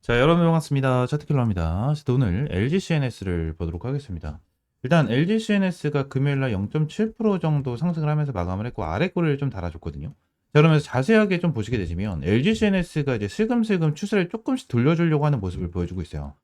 자, 여러분 반갑습니다. 차트킬러입니다. 오늘 LG CNS를 보도록 하겠습니다. 일단 LG CNS가 금요일날 0.7% 정도 상승을 하면서 마감을 했고 아래 꼬리를 좀 달아줬거든요. 자, 그러면서 자세하게 좀 보시게 되시면 LG CNS가 이제 슬금슬금 추세를 조금씩 돌려주려고 하는 모습을 보여주고 있어요.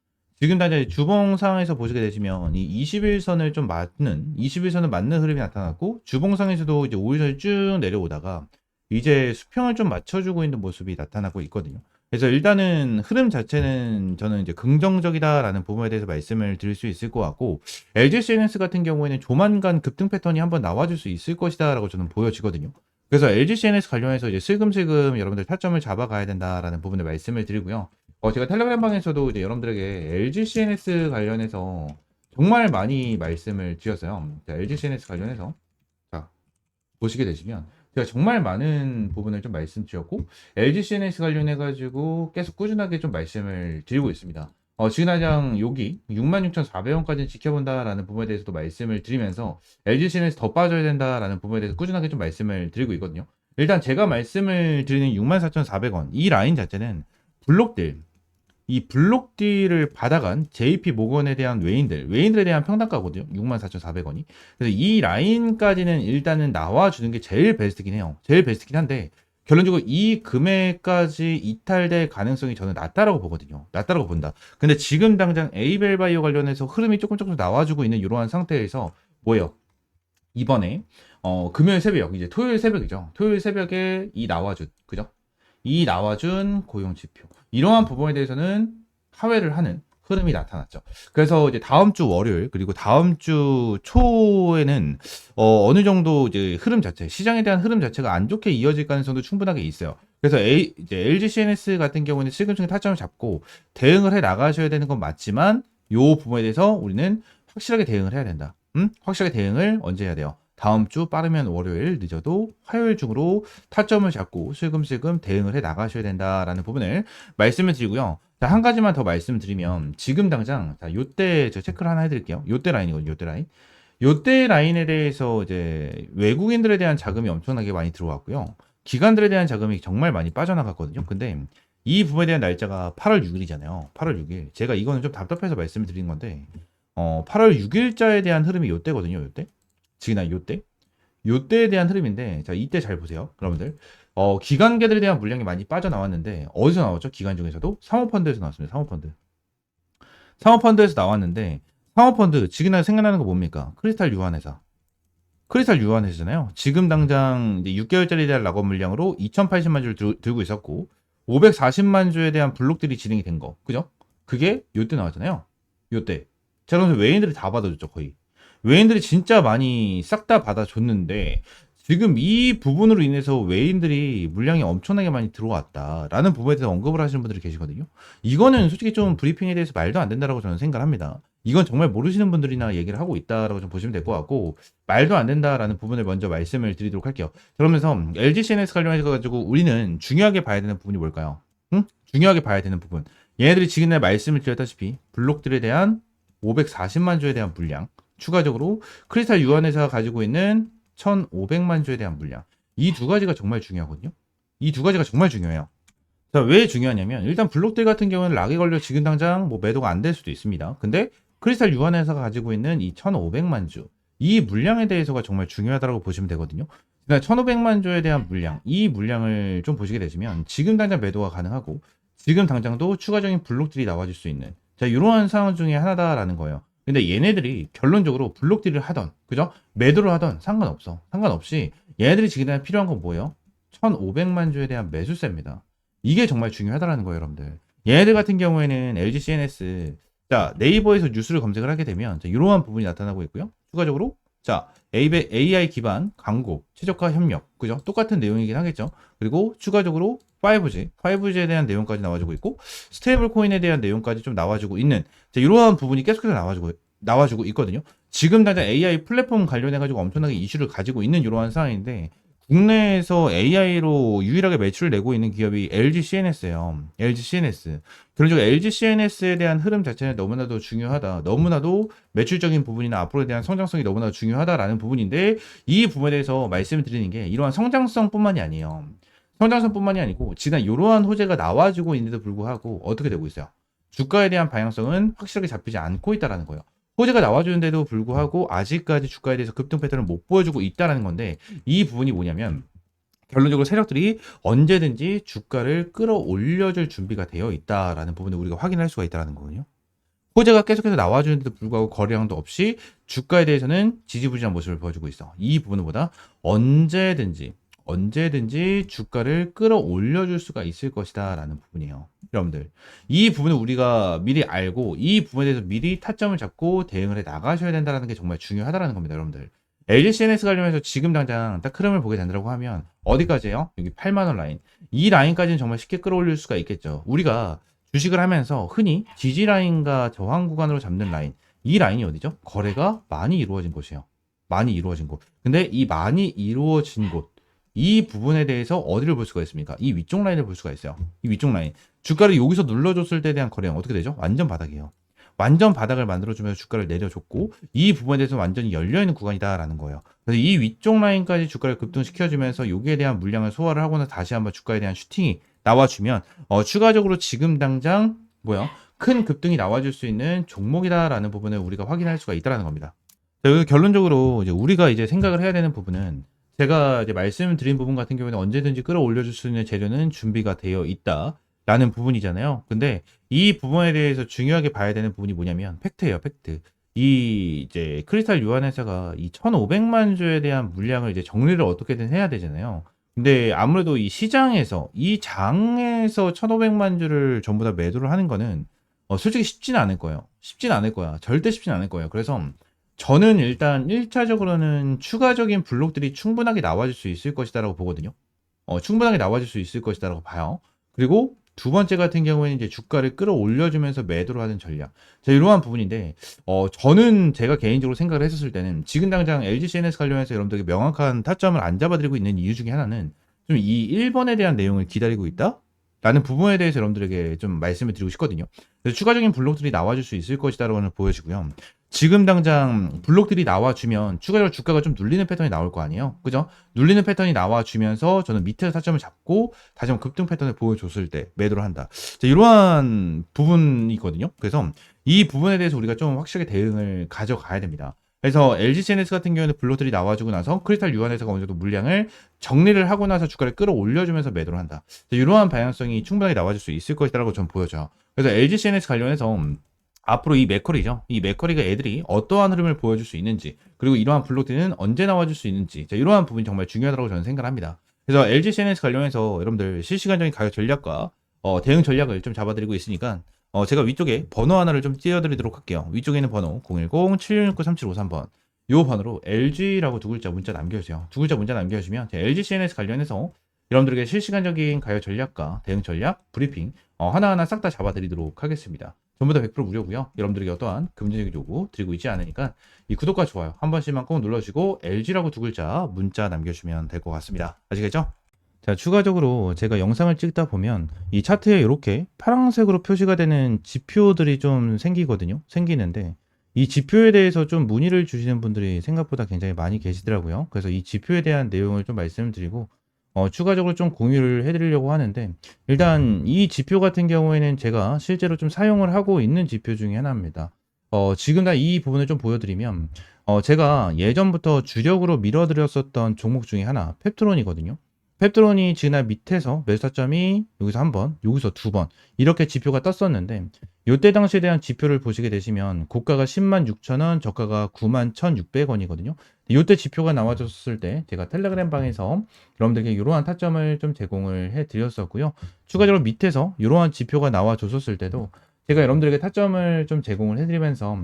지금 단지 주봉 상황에서 보시게 되시면 이 21선을 좀 맞는 21선을 맞는 흐름이 나타났고 주봉 상에서도 이제 5일선을 쭉 내려오다가 이제 수평을 좀 맞춰주고 있는 모습이 나타나고 있거든요. 그래서 일단은 흐름 자체는 저는 이제 긍정적이다라는 부분에 대해서 말씀을 드릴 수 있을 것 같고 LG CNS 같은 경우에는 조만간 급등 패턴이 한번 나와줄 수 있을 것이다라고 저는 보여지거든요. 그래서 LG CNS 관련해서 이제 슬금슬금 여러분들 타점을 잡아가야 된다라는 부분을 말씀을 드리고요. 제가 텔레그램 방에서도 이제 여러분들에게 LG CNS 관련해서 정말 많이 말씀을 드렸어요. 자, LG CNS 관련해서 자, 보시게 되시면 제가 정말 많은 부분을 좀 말씀드렸고 LG CNS 관련해 가지고 계속 꾸준하게 좀 말씀을 드리고 있습니다. 지금 당장 여기 66,400원까지 지켜본다라는 부분에 대해서도 말씀을 드리면서 LG CNS 더 빠져야 된다라는 부분에 대해서 꾸준하게 좀 말씀을 드리고 있거든요. 일단 제가 말씀을 드리는 64,400원 이 라인 자체는 블록들 이 블록딜을 받아간 JP 모건에 대한 외인들에 대한 평단가거든요. 64,400원이. 그래서 이 라인까지는 일단은 나와주는 게 제일 베스트긴 해요. 제일 베스트긴 한데, 결론적으로 이 금액까지 이탈될 가능성이 저는 낮다라고 보거든요. 낮다라고 본다. 근데 지금 당장 에이벨바이오 관련해서 흐름이 조금 나와주고 있는 이러한 상태에서 뭐예요? 이번에 금요일 새벽, 이제 토요일 새벽이죠. 토요일 새벽에 이 나와준, 그죠? 이 나와준 고용 지표. 이러한 부분에 대해서는 하회를 하는 흐름이 나타났죠. 그래서 이제 다음 주 월요일 그리고 다음 주 초에는 어느 정도 이제 흐름 자체, 시장에 대한 흐름 자체가 안 좋게 이어질 가능성도 충분하게 있어요. 그래서 이제 LG CNS 같은 경우는 실금층의 타점을 잡고 대응을 해 나가셔야 되는 건 맞지만 요 부분에 대해서 우리는 확실하게 대응을 해야 된다. 확실하게 대응을 언제 해야 돼요? 다음 주 빠르면 월요일, 늦어도 화요일 중으로 타점을 잡고 슬금슬금 대응을 해 나가셔야 된다라는 부분을 말씀을 드리고요. 자, 한 가지만 더 말씀드리면 지금 당장 자, 요때 저 체크를 하나 해드릴게요. 요때 라인이거든요. 요때 라인. 요때 라인에 대해서 이제 외국인들에 대한 자금이 엄청나게 많이 들어왔고요. 기관들에 대한 자금이 정말 많이 빠져나갔거든요. 근데 이 부분에 대한 날짜가 8월 6일이잖아요. 8월 6일. 제가 이거는 좀 답답해서 말씀을 드린 건데 8월 6일자에 대한 흐름이 요때거든요. 요때. 지금 요때. 요때에 대한 흐름인데 자 이때 잘 보세요 여러분들. 기관계들에 대한 물량이 많이 빠져나왔는데 어디서 나왔죠? 기관 중에서도 사모펀드에서 나왔습니다. 사모펀드에서 나왔는데 사모펀드 지금 생각나는 거 뭡니까? 크리스탈 유한회사잖아요. 지금 당장 이제 6개월짜리에 대한 락업 물량으로 2,080만 주를 들고 있었고 540만 주에 대한 블록들이 진행이 된 거 그죠? 그게 요때 나왔잖아요. 요때 자 그러면서 외인들이 다 받아줬죠 거의. 외인들이 진짜 많이 싹 다 받아줬는데 지금 이 부분으로 인해서 외인들이 물량이 엄청나게 많이 들어왔다라는 부분에 대해서 언급을 하시는 분들이 계시거든요. 이거는 솔직히 좀 브리핑에 대해서 말도 안 된다라고 저는 생각을 합니다. 이건 정말 모르시는 분들이나 얘기를 하고 있다라고 좀 보시면 될 것 같고 말도 안 된다라는 부분을 먼저 말씀을 드리도록 할게요. 그러면서 LG CNS 관련해서 가지고 우리는 중요하게 봐야 되는 부분이 뭘까요? 응? 중요하게 봐야 되는 부분. 얘네들이 지금 내 말씀을 드렸다시피 블록들에 대한 540만 주에 대한 물량 추가적으로 크리스탈 유한회사가 가지고 있는 1,500만 주에 대한 물량. 이 두 가지가 정말 중요하거든요. 이 두 가지가 정말 중요해요. 자, 왜 중요하냐면 일단 블록들 같은 경우는 락에 걸려 지금 당장 뭐 매도가 안 될 수도 있습니다. 근데 크리스탈 유한회사가 가지고 있는 이 1,500만 주, 이 물량에 대해서가 정말 중요하다고 보시면 되거든요. 그러니까 1,500만 주에 대한 물량, 이 물량을 좀 보시게 되시면 지금 당장 매도가 가능하고 지금 당장도 추가적인 블록들이 나와줄 수 있는 자 이러한 상황 중에 하나다라는 거예요. 근데 얘네들이 결론적으로 블록딜을 하던 그죠? 매도를 하던 상관없어. 상관없이 얘네들이 지금 필요한 건 뭐예요? 1,500만 주에 대한 매수세입니다. 이게 정말 중요하다라는 거예요, 여러분들. 얘네들 같은 경우에는 LG CNS 자 네이버에서 뉴스를 검색을 하게 되면 자, 이러한 부분이 나타나고 있고요. 추가적으로 자 AI 기반 광고 최저가 협력 그죠? 똑같은 내용이긴 하겠죠. 그리고 추가적으로 5G에 대한 내용까지 나와주고 있고 스테이블 코인에 대한 내용까지 좀 나와주고 있는 자, 이러한 부분이 계속해서 나와주고 있거든요. 지금 당장 AI 플랫폼 관련해가지고 엄청나게 이슈를 가지고 있는 이러한 상황인데 국내에서 AI로 유일하게 매출을 내고 있는 기업이 LG CNS예요. LG CNS. 그런 쪽 LG CNS에 대한 흐름 자체는 너무나도 중요하다. 너무나도 매출적인 부분이나 앞으로에 대한 성장성이 너무나도 중요하다라는 부분인데 이 부분에 대해서 말씀을 드리는 게 이러한 성장성뿐만이 아니에요. 성장선뿐만이 아니고 지난 이러한 호재가 나와주고 있는데도 불구하고 어떻게 되고 있어요? 주가에 대한 방향성은 확실하게 잡히지 않고 있다라는 거예요. 호재가 나와주는데도 불구하고 아직까지 주가에 대해서 급등 패턴을 못 보여주고 있다라는 건데, 이 부분이 뭐냐면 결론적으로 세력들이 언제든지 주가를 끌어올려줄 준비가 되어 있다라는 부분을 우리가 확인할 수가 있다는 거거든요. 호재가 계속해서 나와주는데도 불구하고 거래량도 없이 주가에 대해서는 지지부진한 모습을 보여주고 있어. 이 부분보다 언제든지 주가를 끌어올려줄 수가 있을 것이다 라는 부분이에요. 여러분들, 이 부분을 우리가 미리 알고 이 부분에 대해서 미리 타점을 잡고 대응을 해 나가셔야 된다는 게 정말 중요하다는 겁니다. 여러분들, LGCNS 관련해서 지금 당장 딱 흐름을 보게 된다고 하면 어디까지예요? 여기 8만원 라인, 이 라인까지는 정말 쉽게 끌어올릴 수가 있겠죠. 우리가 주식을 하면서 흔히 지지 라인과 저항 구간으로 잡는 라인, 이 라인이 어디죠? 거래가 많이 이루어진 곳이에요. 많이 이루어진 곳. 근데 이 많이 이루어진 곳, 이 부분에 대해서 어디를 볼 수가 있습니까? 이 위쪽 라인을 볼 수가 있어요. 이 위쪽 라인. 주가를 여기서 눌러줬을 때에 대한 거래량 어떻게 되죠? 완전 바닥이에요. 완전 바닥을 만들어주면서 주가를 내려줬고, 이 부분에 대해서 완전히 열려있는 구간이다라는 거예요. 그래서 이 위쪽 라인까지 주가를 급등시켜주면서 여기에 대한 물량을 소화를 하고는 다시 한번 주가에 대한 슈팅이 나와주면 추가적으로 지금 당장 큰 급등이 나와줄 수 있는 종목이다라는 부분을 우리가 확인할 수가 있다는 겁니다. 자, 여기 결론적으로 이제 우리가 이제 생각을 해야 되는 부분은, 제가 이제 말씀드린 부분 같은 경우에는 언제든지 끌어올려줄 수 있는 재료는 준비가 되어 있다라는 부분이잖아요. 근데 이 부분에 대해서 중요하게 봐야 되는 부분이 뭐냐면 팩트예요, 팩트. 이 이제 크리스탈 유한회사가 이 1,500만 주에 대한 물량을 이제 정리를 어떻게든 해야 되잖아요. 근데 아무래도 이 시장에서, 이 장에서 1,500만 주를 전부 다 매도를 하는 거는 솔직히 쉽지는 않을 거예요. 쉽지는 않을 거야. 절대 쉽지는 않을 거예요. 그래서 저는 일단 1차적으로는 추가적인 블록들이 충분하게 나와줄 수 있을 것이다라고 보거든요. 충분하게 나와줄 수 있을 것이다라고 봐요. 그리고 두 번째 같은 경우에는 이제 주가를 끌어올려주면서 매도를 하는 전략. 자, 이러한 부분인데, 저는 제가 개인적으로 생각을 했었을 때는 지금 당장 LGCNS 관련해서 여러분들에게 명확한 타점을 안 잡아드리고 있는 이유 중에 하나는 좀 이 1번에 대한 내용을 기다리고 있다? 라는 부분에 대해서 여러분들에게 좀 말씀을 드리고 싶거든요. 그래서 추가적인 블록들이 나와줄 수 있을 것이다라고 보여지고요. 지금 당장 블록들이 나와주면 추가적으로 주가가 좀 눌리는 패턴이 나올 거 아니에요? 그죠? 눌리는 패턴이 나와주면서 저는 밑에서 타점을 잡고 다시 한번 급등 패턴을 보여줬을 때 매도를 한다. 자, 이러한 부분이거든요. 그래서 이 부분에 대해서 우리가 좀 확실하게 대응을 가져가야 됩니다. 그래서 LGCNS 같은 경우에는 블록들이 나와주고 나서 크리스탈 유한회사가 어느 정도 물량을 정리를 하고 나서 주가를 끌어올려주면서 매도를 한다. 자, 이러한 방향성이 충분하게 나와줄 수 있을 것이라고 저는 보여져요. 그래서 LGCNS 관련해서 앞으로 이 맥커리죠. 이 맥커리가 애들이 어떠한 흐름을 보여줄 수 있는지, 그리고 이러한 블록들은 언제 나와줄 수 있는지, 자, 이러한 부분이 정말 중요하다고 저는 생각을 합니다. 그래서 LGCNS 관련해서 여러분들 실시간적인 가격 전략과 대응 전략을 좀 잡아드리고 있으니까 제가 위쪽에 번호 하나를 좀 띄워드리도록 할게요. 위쪽에 있는 번호 010-7669-3753번, 이 번호로 LG라고 두 글자 문자 남겨주세요. 두 글자 문자 남겨주시면 LGCNS 관련해서 여러분들에게 실시간적인 가격 전략과 대응 전략, 브리핑 하나하나 싹 다 잡아드리도록 하겠습니다. 전부 다 100% 무료고요. 여러분들에게 어떠한 금전적인 요구 드리고 있지 않으니까 이 구독과 좋아요 한 번씩만 꼭 눌러주시고 LG라고 두 글자 문자 남겨주시면 될 것 같습니다. 아시겠죠? 자, 추가적으로 제가 영상을 찍다 보면 이 차트에 이렇게 파란색으로 표시가 되는 지표들이 좀 생기는데, 이 지표에 대해서 좀 문의를 주시는 분들이 생각보다 굉장히 많이 계시더라고요. 그래서 이 지표에 대한 내용을 좀 말씀드리고 추가적으로 좀 공유를 해드리려고 하는데, 일단 이 지표 같은 경우에는 제가 실제로 좀 사용을 하고 있는 지표 중에 하나입니다. 지금 다 이 부분을 좀 보여드리면, 제가 예전부터 주력으로 밀어드렸었던 종목 중에 하나, 펩트론이거든요. 펩트론이 지난 밑에서 매수 타점이 여기서 한 번, 여기서 두 번 이렇게 지표가 떴었는데, 이때 당시에 대한 지표를 보시게 되시면 고가가 106,000원, 저가가 91,600원이거든요. 이때 지표가 나와줬을 때 제가 텔레그램 방에서 여러분들에게 이러한 타점을 좀 제공을 해드렸었고요. 추가적으로 밑에서 이러한 지표가 나와줬었을 때도 제가 여러분들에게 타점을 좀 제공을 해드리면서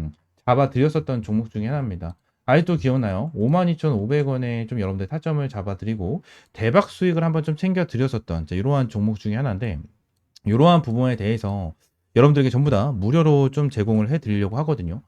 잡아드렸었던 종목 중에 하나입니다. 아직도 기억나요? 52,500원에 좀 여러분들 타점을 잡아드리고 대박 수익을 한번 좀 챙겨드렸었던 이러한 종목 중에 하나인데, 이러한 부분에 대해서 여러분들에게 전부 다 무료로 좀 제공을 해드리려고 하거든요.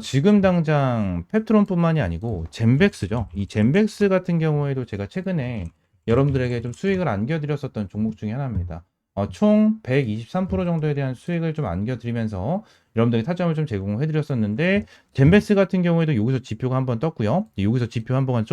지금 당장 펩트론뿐만이 아니고 젠백스죠. 이 젠백스 같은 경우에도 제가 최근에 여러분들에게 좀 수익을 안겨드렸었던 종목 중에 하나입니다. 총 123% 정도에 대한 수익을 좀 안겨드리면서 여러분들이 타점을 좀 제공해드렸었는데, 젠베스 같은 경우에도 여기서 지표가 한번 떴고요. 여기서 지표 한 번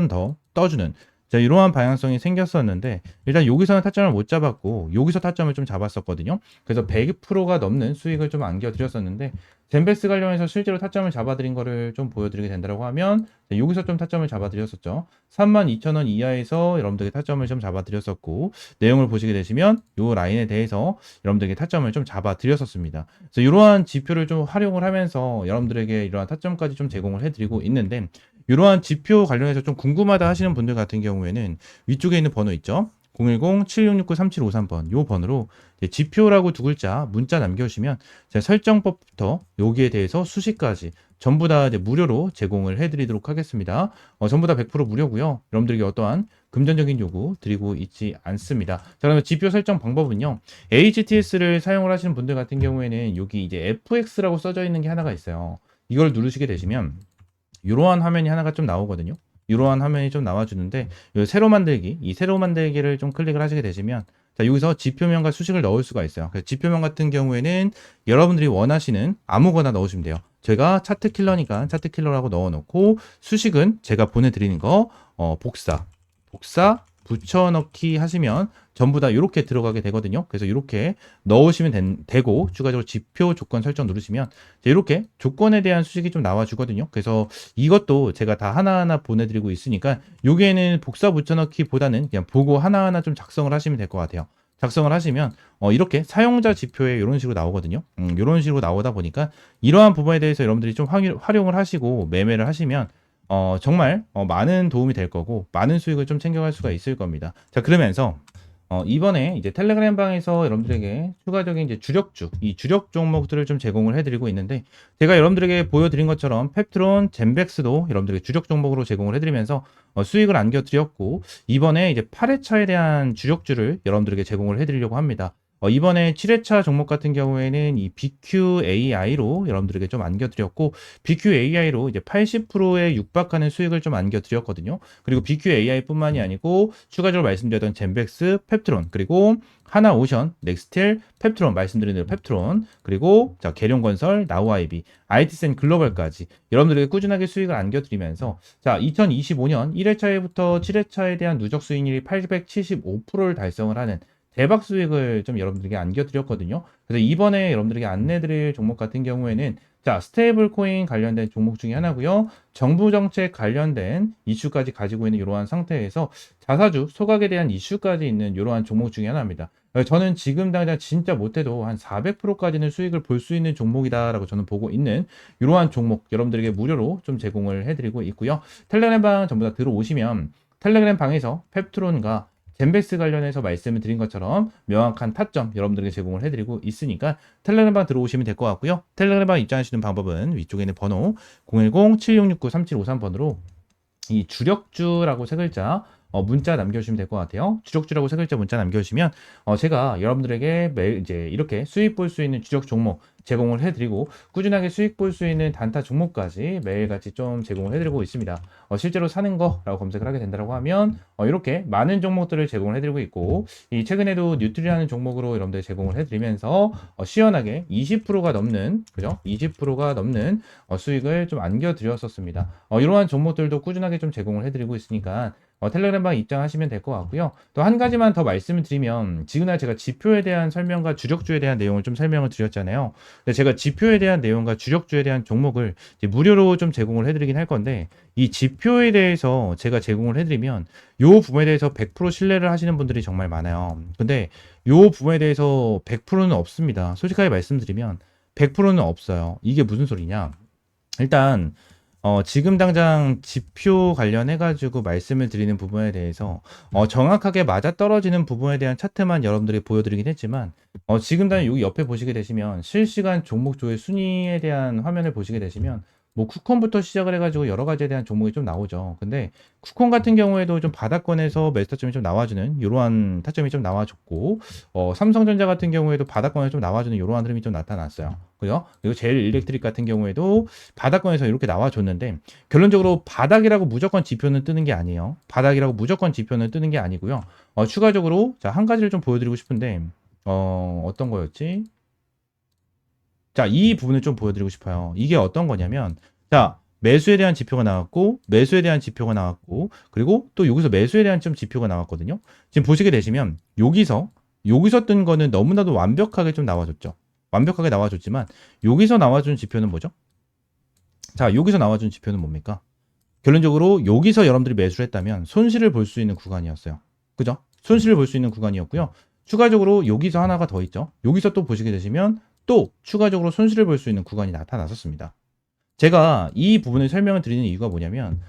더 떠주는 자, 이러한 방향성이 생겼었는데 일단 여기서는 타점을 못 잡았고 여기서 타점을 좀 잡았었거든요. 그래서 100%가 넘는 수익을 좀 안겨드렸었는데 젠베스 관련해서 실제로 타점을 잡아드린 거를 좀 보여드리게 된다고 하면 자, 여기서 좀 타점을 잡아드렸었죠. 32,000원 이하에서 여러분들에게 타점을 좀 잡아드렸었고 내용을 보시게 되시면 이 라인에 대해서 여러분들에게 타점을 좀 잡아드렸었습니다. 그래서 이러한 지표를 좀 활용을 하면서 여러분들에게 이러한 타점까지 좀 제공을 해드리고 있는데 이러한 지표 관련해서 좀 궁금하다 하시는 분들 같은 경우에는 위쪽에 있는 번호 있죠? 010-7669-3753번 요 번호로 지표라고 두 글자 문자 남겨주시면 제가 설정법부터 여기에 대해서 수식까지 전부 다 이제 무료로 제공을 해드리도록 하겠습니다. 전부 다 100% 무료고요. 여러분들에게 어떠한 금전적인 요구 드리고 있지 않습니다. 자, 그러면 지표 설정 방법은요. HTS를 사용을 하시는 분들 같은 경우에는 여기 이제 FX라고 써져 있는 게 하나가 있어요. 이걸 누르시게 되시면 이러한 화면이 하나가 좀 나오거든요. 이러한 화면이 좀 나와주는데 새로 만들기, 이 새로 만들기를 좀 클릭을 하시게 되시면 자, 여기서 지표명과 수식을 넣을 수가 있어요. 그래서 지표명 같은 경우에는 여러분들이 원하시는 아무거나 넣으시면 돼요. 제가 차트킬러니까 차트킬러라고 넣어놓고 수식은 제가 보내드리는 거 복사 붙여넣기 하시면 전부 다 이렇게 들어가게 되거든요. 그래서 이렇게 넣으시면 되고 추가적으로 지표 조건 설정 누르시면 이렇게 조건에 대한 수식이 좀 나와주거든요. 그래서 이것도 제가 다 하나하나 보내드리고 있으니까 여기에는 복사 붙여넣기보다는 그냥 보고 하나하나 좀 작성을 하시면 될 것 같아요. 작성을 하시면 이렇게 사용자 지표에 이런 식으로 나오거든요. 이런 식으로 나오다 보니까 이러한 부분에 대해서 여러분들이 좀 활용을 하시고 매매를 하시면 정말 많은 도움이 될 거고 많은 수익을 좀 챙겨갈 수가 있을 겁니다. 자, 그러면서 이번에 이제 텔레그램 방에서 여러분들에게 추가적인 이제 주력주, 이 주력 종목들을 좀 제공을 해드리고 있는데 제가 여러분들에게 보여드린 것처럼 펩트론, 젠백스도 여러분들에게 주력 종목으로 제공을 해드리면서 수익을 안겨드렸고 이번에 이제 8회차에 대한 주력주를 여러분들에게 제공을 해드리려고 합니다. 이번에 7회차 종목 같은 경우에는 이 BQAI로 여러분들에게 좀 안겨드렸고 BQAI로 이제 80%에 육박하는 수익을 좀 안겨드렸거든요. 그리고 BQAI 뿐만이 아니고 추가적으로 말씀드렸던 젠백스, 펩트론 그리고 하나오션, 넥스틸, 펩트론 말씀드린 대로 펩트론 그리고 자 계룡건설, 나우아이비, IT센 글로벌까지 여러분들에게 꾸준하게 수익을 안겨드리면서 자 2025년 1회차에부터 7회차에 대한 누적 수익률이 875%를 달성을 하는 대박 수익을 좀 여러분들에게 안겨드렸거든요. 그래서 이번에 여러분들에게 안내드릴 종목 같은 경우에는 자 스테이블 코인 관련된 종목 중에 하나고요. 정부 정책 관련된 이슈까지 가지고 있는 이러한 상태에서 자사주 소각에 대한 이슈까지 있는 이러한 종목 중에 하나입니다. 저는 지금 당장 진짜 못해도 한 400%까지는 수익을 볼 수 있는 종목이다라고 저는 보고 있는 이러한 종목 여러분들에게 무료로 좀 제공을 해드리고 있고요. 텔레그램 방 전부 다 들어오시면 텔레그램 방에서 펩트론과 젠베스 관련해서 말씀을 드린 것처럼 명확한 타점 여러분들에게 제공을 해드리고 있으니까 텔레그램방 들어오시면 될 것 같고요. 텔레그램방 입장하시는 방법은 위쪽에 있는 번호 010-7669-3753번으로 이 주력주라고 세 글자 문자 남겨주시면 될 것 같아요. 주력주라고 세 글자 문자 남겨주시면 제가 여러분들에게 매일 이제 이렇게 수익 볼 수 있는 주력 종목 제공을 해드리고 꾸준하게 수익 볼 수 있는 단타 종목까지 매일같이 좀 제공을 해드리고 있습니다. 실제로 사는 거라고 검색을 하게 된다고 하면 이렇게 많은 종목들을 제공을 해드리고 있고 이 최근에도 뉴트리라는 종목으로 여러분들 제공을 해드리면서 시원하게 20%가 넘는 그죠? 20%가 넘는 수익을 좀 안겨드렸었습니다. 이러한 종목들도 꾸준하게 좀 제공을 해드리고 있으니까 텔레그램방 입장하시면 될 것 같고요. 또 한 가지만 더 말씀을 드리면 지금날 제가 지표에 대한 설명과 주력주에 대한 내용을 좀 설명을 드렸잖아요. 근데 제가 지표에 대한 내용과 주력주에 대한 종목을 이제 무료로 좀 제공을 해드리긴 할 건데 이 지표에 대해서 제가 제공을 해드리면 요 부분에 대해서 100% 신뢰를 하시는 분들이 정말 많아요. 근데 요 부분에 대해서 100%는 없습니다. 솔직하게 말씀드리면 100%는 없어요. 이게 무슨 소리냐? 일단 지금 당장 지표 관련해가지고 말씀을 드리는 부분에 대해서 정확하게 맞아떨어지는 부분에 대한 차트만 여러분들이 보여드리긴 했지만 지금 당장 여기 옆에 보시게 되시면 실시간 종목조회 순위에 대한 화면을 보시게 되시면 뭐 쿠폰부터 시작을 해가지고 여러 가지에 대한 종목이 좀 나오죠. 근데 쿠폰 같은 경우에도 좀 바닥권에서 매수 타점이 좀 나와주는 이러한 타점이 좀 나와줬고 삼성전자 같은 경우에도 바닥권에서 좀 나와주는 이러한 흐름이 좀 나타났어요. 그죠? 그리고 제일 일렉트릭 같은 경우에도 바닥권에서 이렇게 나와줬는데 결론적으로 바닥이라고 무조건 지표는 뜨는 게 아니에요. 바닥이라고 무조건 지표는 뜨는 게 아니고요. 추가적으로 자, 한 가지를 좀 보여드리고 싶은데 어떤 거였지? 자, 이 부분을 좀 보여드리고 싶어요. 이게 어떤 거냐면 자, 매수에 대한 지표가 나왔고, 매수에 대한 지표가 나왔고, 그리고 또 여기서 매수에 대한 좀 지표가 나왔거든요. 지금 보시게 되시면 여기서 뜬 거는 너무나도 완벽하게 좀 나와줬죠. 완벽하게 나와줬지만 여기서 나와준 지표는 뭐죠? 자, 여기서 나와준 지표는 뭡니까? 결론적으로 여기서 여러분들이 매수를 했다면 손실을 볼 수 있는 구간이었어요. 그죠? 손실을 볼 수 있는 구간이었고요. 추가적으로 여기서 하나가 더 있죠. 여기서 또 보시게 되시면 또 추가적으로 손실을 볼 수 있는 구간이 나타났었습니다. 제가 이 부분을 설명을 드리는 이유가 뭐냐면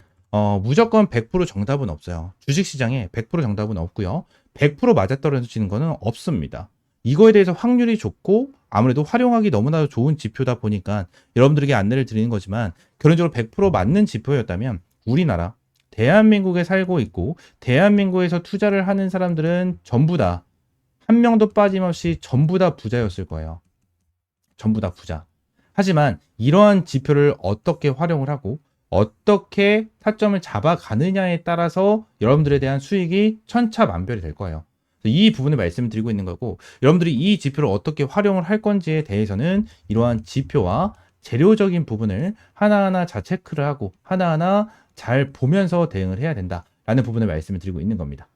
무조건 100% 정답은 없어요. 주식시장에 100% 정답은 없고요. 100% 맞아떨어지는 거는 없습니다. 이거에 대해서 확률이 좋고 아무래도 활용하기 너무나도 좋은 지표다 보니까 여러분들에게 안내를 드리는 거지만 결론적으로 100% 맞는 지표였다면 우리나라 대한민국에 살고 있고 대한민국에서 투자를 하는 사람들은 전부 다 한 명도 빠짐없이 전부 다 부자였을 거예요. 전부 다 부자. 하지만 이러한 지표를 어떻게 활용을 하고 어떻게 타점을 잡아가느냐에 따라서 여러분들에 대한 수익이 천차만별이 될 거예요. 이 부분을 말씀드리고 있는 거고 여러분들이 이 지표를 어떻게 활용을 할 건지에 대해서는 이러한 지표와 재료적인 부분을 하나하나 잘 체크를 하고 하나하나 잘 보면서 대응을 해야 된다라는 부분을 말씀을 드리고 있는 겁니다.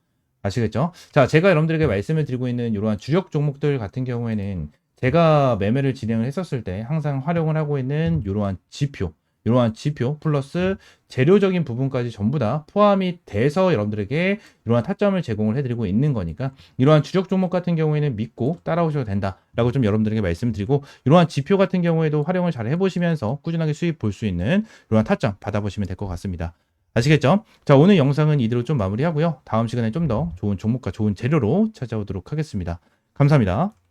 아시겠죠? 자, 제가 여러분들에게 말씀을 드리고 있는 이러한 주력 종목들 같은 경우에는 제가 매매를 진행을 했었을 때 항상 활용을 하고 있는 이러한 지표 플러스 재료적인 부분까지 전부 다 포함이 돼서 여러분들에게 이러한 타점을 제공을 해드리고 있는 거니까 이러한 주력 종목 같은 경우에는 믿고 따라오셔도 된다라고 좀 여러분들에게 말씀드리고 이러한 지표 같은 경우에도 활용을 잘 해보시면서 꾸준하게 수익 볼 수 있는 이러한 타점 받아보시면 될 것 같습니다. 아시겠죠? 자, 오늘 영상은 이대로 좀 마무리하고요. 다음 시간에 좀 더 좋은 종목과 좋은 재료로 찾아오도록 하겠습니다. 감사합니다.